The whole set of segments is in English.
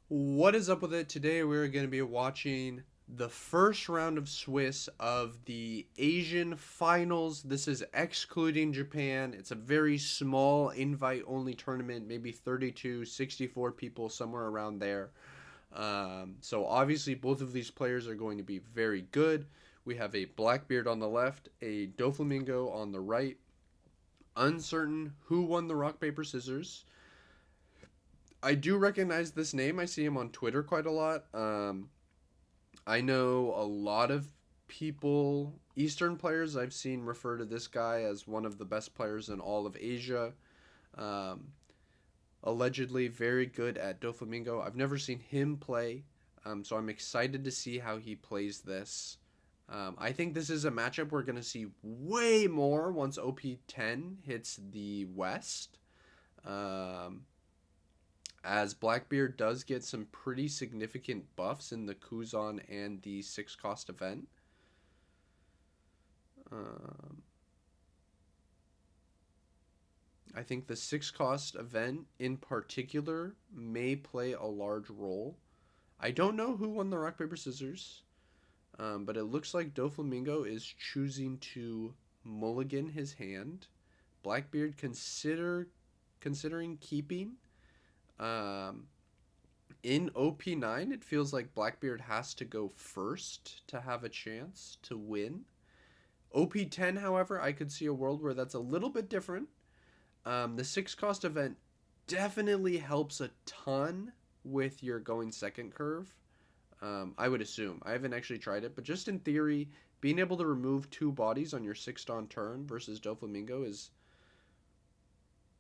What is up with it? Today we're going to be watching the first round of Swiss of the Asian finals. This is excluding Japan. It's a very small invite only tournament, maybe 32, 64 people, somewhere around there. So obviously both of these players are going to be very good. We have a Blackbeard on the left, a Doflamingo on the right. Uncertain who won the rock, paper, scissors. I do recognize this name. I see him on Twitter quite a lot. I know a lot of people, Eastern players, I've seen refer to this guy as one of the best players in all of Asia. Um, Allegedly very good at Doflamingo. I've never seen him play, so I'm excited to see how he plays this. I think this is a matchup we're going to see way more once OP10 hits the West. Um, as Blackbeard does get some pretty significant buffs in the Kuzan and the 6 cost event. Um, I think the 6 cost event in particular may play a large role. I don't know who won the rock, paper, scissors, but it looks like Doflamingo is choosing to mulligan his hand. Blackbeard considering keeping. Um, in OP9, it feels like Blackbeard has to go first to have a chance to win. OP10, however, I could see a world where that's a little bit different. The 6 cost event definitely helps a ton with your going second curve. I would assume. I haven't actually tried it, but just in theory, being able to remove 2 bodies on your 6th on turn versus Doflamingo is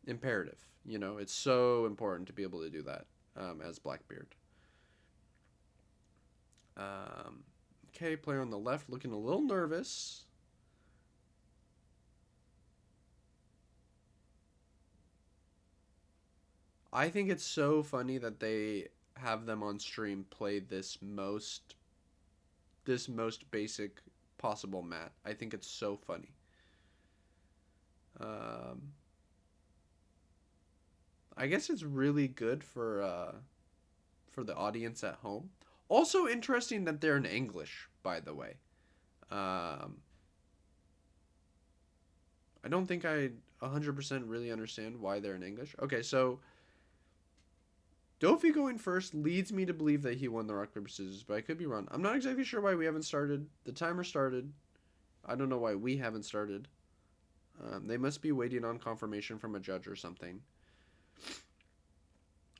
imperative. You know, it's so important to be able to do that as Blackbeard. Um, okay, player on the left looking a little nervous. I think it's so funny that they have them on stream play this most basic possible mat. I think it's so funny. Um, I guess it's really good for the audience at home. Also interesting that they're in English, by the way. Um, I don't think I 100% really understand why they're in English. Okay, so Dofi going first leads me to believe that he won the rock paper scissors, but I could be wrong. I'm not exactly sure why we haven't started. The timer started. I don't know why we haven't started. They must be waiting on confirmation from a judge or something.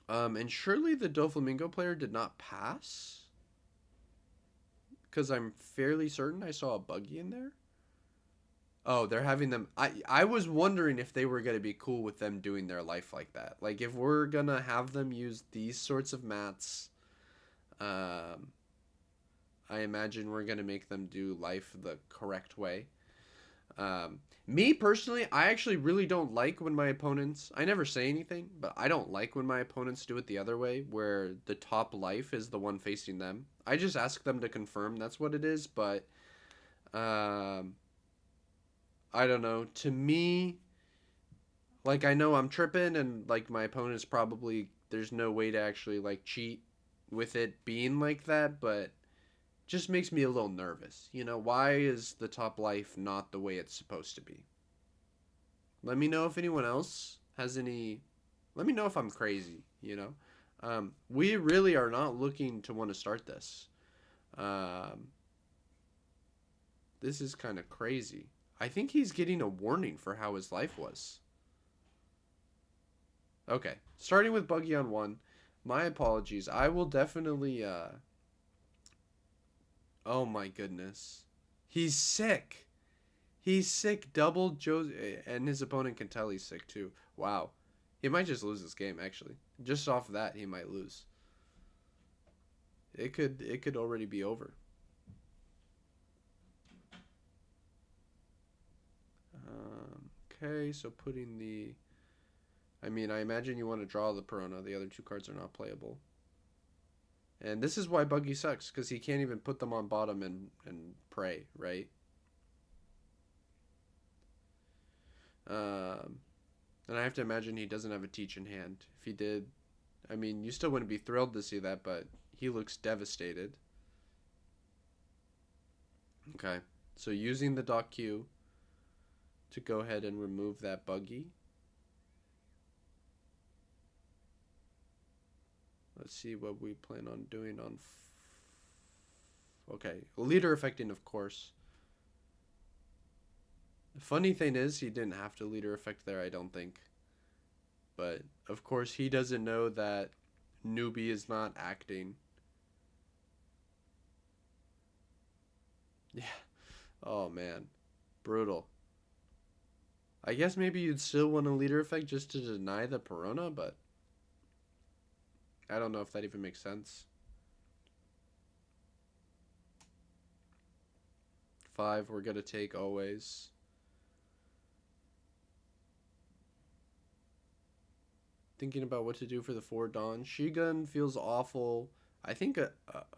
And surely the Doflamingo player did not pass, because I'm fairly certain I saw a buggy in there. Oh, they're having them. I was wondering if they were gonna be cool with them doing their life like that. Like if we're gonna have them use these sorts of mats, um, I imagine we're gonna make them do life the correct way. Me personally, I actually really don't like when my opponents. I never say anything, but I don't like when my opponents do it the other way, where the top life is the one facing them. I just ask them to confirm that's what it is, but um, I don't know. To me, like I know I'm tripping, and like my opponent's probably there's no way to actually like cheat with it being like that, but just makes me a little nervous. You know, why is the top life not the way it's supposed to be? Let me know if anyone else has any. Let me know if I'm crazy. We really are not looking to want to start this. Um, this is kind of crazy. I think he's getting a warning for how his life was. Okay, starting with Buggy on one. My apologies. I will definitely. Oh my goodness, he's sick. He's sick. Double Joe, and his opponent can tell he's sick too. Wow, he might just lose this game. Actually, just off that, he might lose. It could already be over. Okay, so putting the. I mean, I imagine you want to draw the Perona. The other 2 cards are not playable. And this is why Buggy sucks, because he can't even put them on bottom and pray, right? Um, and I have to imagine he doesn't have a teach in hand. If he did, I mean, you still wouldn't be thrilled to see that, but he looks devastated. Okay, so using the dock Q to go ahead and remove that buggy. Let's see what we plan on doing on... Okay, leader affecting, of course. The funny thing is, he didn't have to leader effect there, I don't think. But, of course, he doesn't know that newbie is not acting. Yeah. Oh, man. Brutal. I guess maybe you'd still want a leader effect just to deny the Perona, but I don't know if that even makes sense. 5, we're going to take always. Thinking about what to do for the 4 Dawn. Shigun feels awful. I think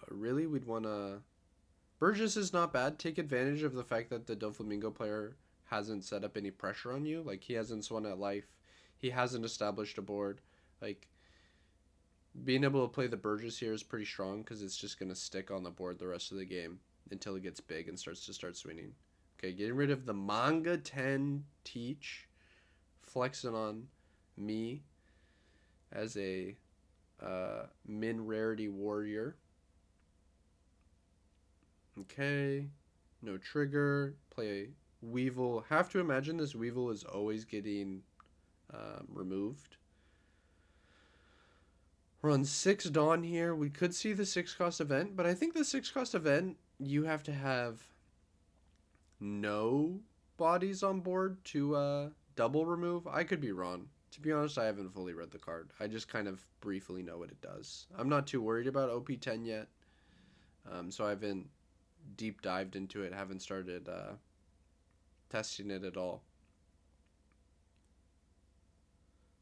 really we'd want to... Burgess is not bad. Take advantage of the fact that the Doflamingo player hasn't set up any pressure on you. Like, he hasn't swung at life. He hasn't established a board. Like, being able to play the Burgess here is pretty strong because it's just going to stick on the board the rest of the game until it gets big and starts swinging. Okay, getting rid of the Manga 10 Teach. Flexing on me as a min rarity warrior. Okay, no trigger. Play Weevil. Have to imagine this Weevil is always getting removed. We're on 6 Dawn here. We could see the 6-cost event, but I think the 6-cost event, you have to have no bodies on board to double remove. I could be wrong. To be honest, I haven't fully read the card. I just kind of briefly know what it does. I'm not too worried about OP10 yet, so I haven't deep dived into it. Haven't started testing it at all.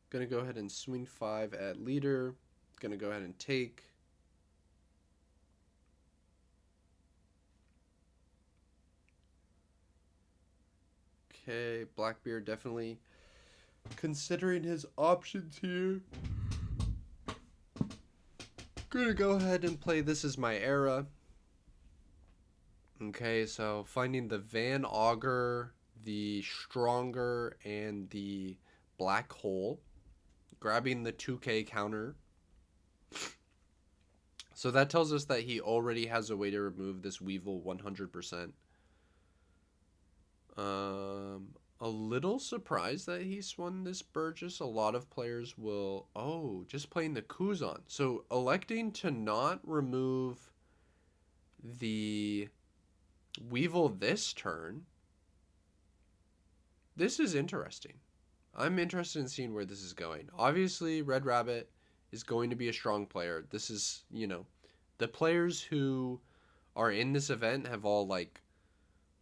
Gonna go ahead and swing 5 at leader. Gonna go ahead and take. Okay, Blackbeard definitely considering his options here. Gonna go ahead and play This Is My Era. Okay, so finding the Van Augur, the Stronger, and the Black Hole. Grabbing the 2K counter. So that tells us that he already has a way to remove this Weevil 100%. A little surprised that he swung this Burgess. A lot of players will... Oh, just playing the Kuzan. So electing to not remove the Weevil this turn. This is interesting. I'm interested in seeing where this is going. Obviously, Red Rabbit is going to be a strong player. This is, you know, the players who are in this event have all, like,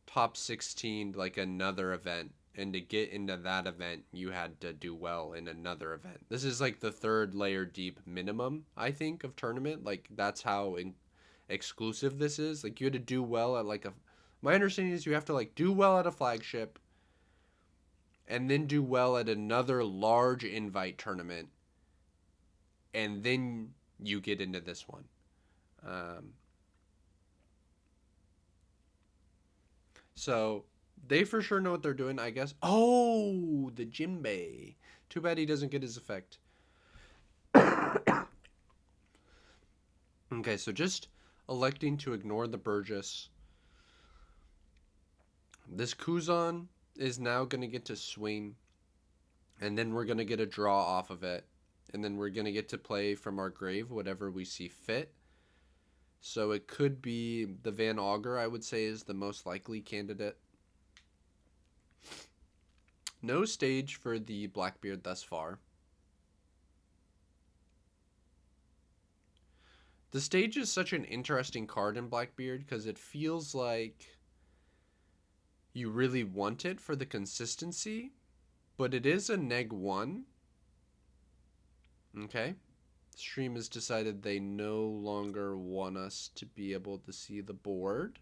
top 16, like, another event. And to get into that event, you had to do well in another event. This is, like, the 3rd layer deep minimum, I think, of tournament. Like, that's how exclusive this is. Like, you had to do well at, like, a... My understanding is you have to, like, do well at a flagship and then do well at another large invite tournament, and then you get into this one. So they for sure know what they're doing, I guess. Oh, the Jinbei. Too bad he doesn't get his effect. Okay, so just electing to ignore the Burgess. This Kuzan is now going to get to swing, and then we're going to get a draw off of it, and then we're going to get to play from our grave whatever we see fit. So it could be the Van Augur, I would say, is the most likely candidate. No stage for the Blackbeard thus far. The stage is such an interesting card in Blackbeard because it feels like you really want it for the consistency, but it is a -1. Okay. Stream has decided they no longer want us to be able to see the board.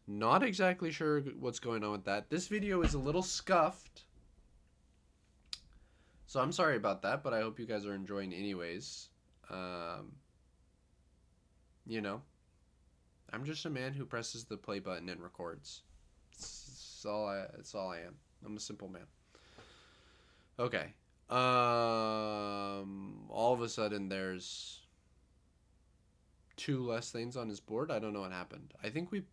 Not exactly sure what's going on with that. This video is a little scuffed. So I'm sorry about that, but I hope you guys are enjoying anyways. Um, you know, I'm just a man who presses the play button and records. It's all I am. I'm a simple man. Okay. All of a sudden there's two less things on his board. I don't know what happened. I think we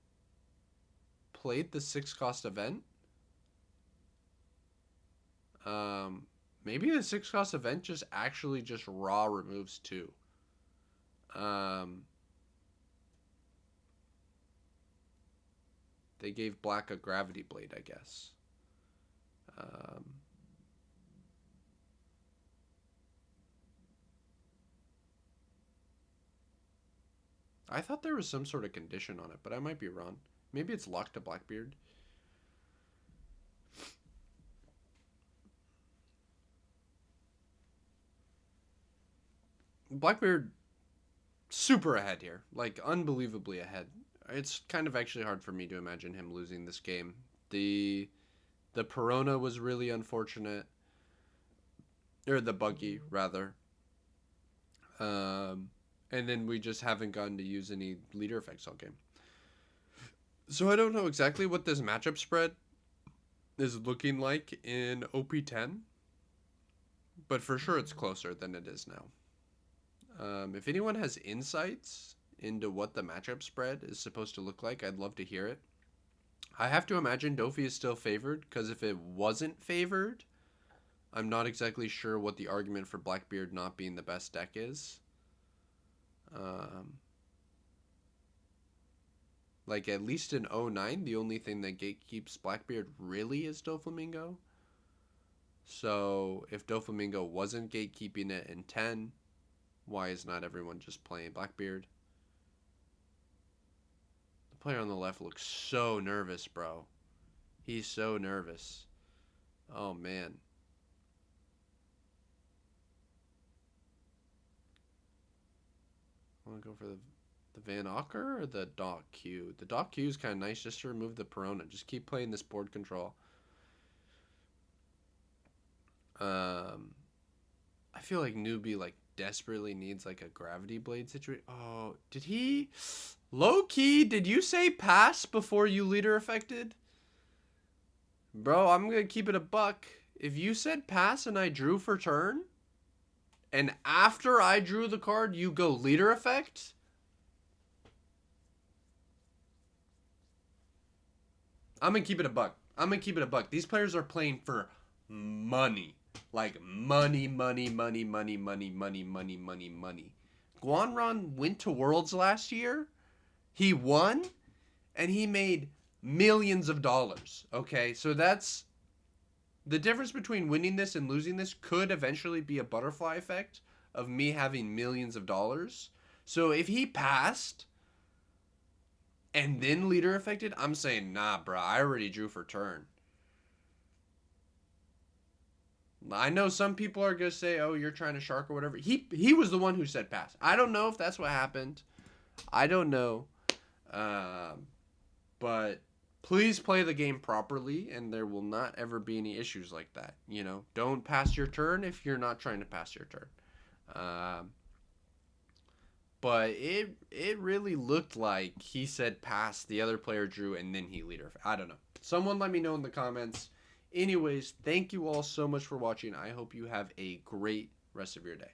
played the 6 cost event. Maybe the 6 cost event just actually just raw removes 2. They gave black a gravity blade, I guess. I thought there was some sort of condition on it, but I might be wrong. Maybe it's locked to Blackbeard. Blackbeard super ahead here, like unbelievably ahead. It's kind of actually hard for me to imagine him losing this game. The Perona was really unfortunate, or the buggy rather. And then we just haven't gotten to use any leader effects all game. So I don't know exactly what this matchup spread is looking like in OP10, but for sure it's closer than it is now. If anyone has insights into what the matchup spread is supposed to look like, I'd love to hear it. I have to imagine Dofi is still favored, because if it wasn't favored, I'm not exactly sure what the argument for Blackbeard not being the best deck is. Like, at least in 09, the only thing that gatekeeps Blackbeard really is Doflamingo. So, if Doflamingo wasn't gatekeeping it in 10, why is not everyone just playing Blackbeard? The player on the left looks so nervous, bro. He's so nervous. Oh, man. I want to go for the Van Ocker or the Doc Q? The Doc Q is kind of nice just to remove the Perona. Just keep playing this board control. I feel like Newbie like desperately needs like a gravity blade situation. Oh, did he? Low key, did you say pass before you leader affected? Bro, I'm gonna keep it a buck. If you said pass and I drew for turn, and after I drew the card, you go leader effect. I'm gonna keep it a buck. I'm gonna keep it a buck. These players are playing for money. Like money, money, money, money, money, money, money, money, money. Guanron went to Worlds last year. He won, and he made millions of dollars. Okay, so that's the difference between winning this and losing this could eventually be a butterfly effect of me having millions of dollars. So if he passed and then leader affected, I'm saying, nah, bro, I already drew for turn. I know some people are gonna say, "Oh, you're trying to shark or whatever." He was the one who said pass. I don't know if that's what happened. I don't know, but please play the game properly, and there will not ever be any issues like that. You know, don't pass your turn if you're not trying to pass your turn. But it really looked like he said pass, the other player drew, and then he leader. I don't know. Someone let me know in the comments. Anyways, thank you all so much for watching. I hope you have a great rest of your day.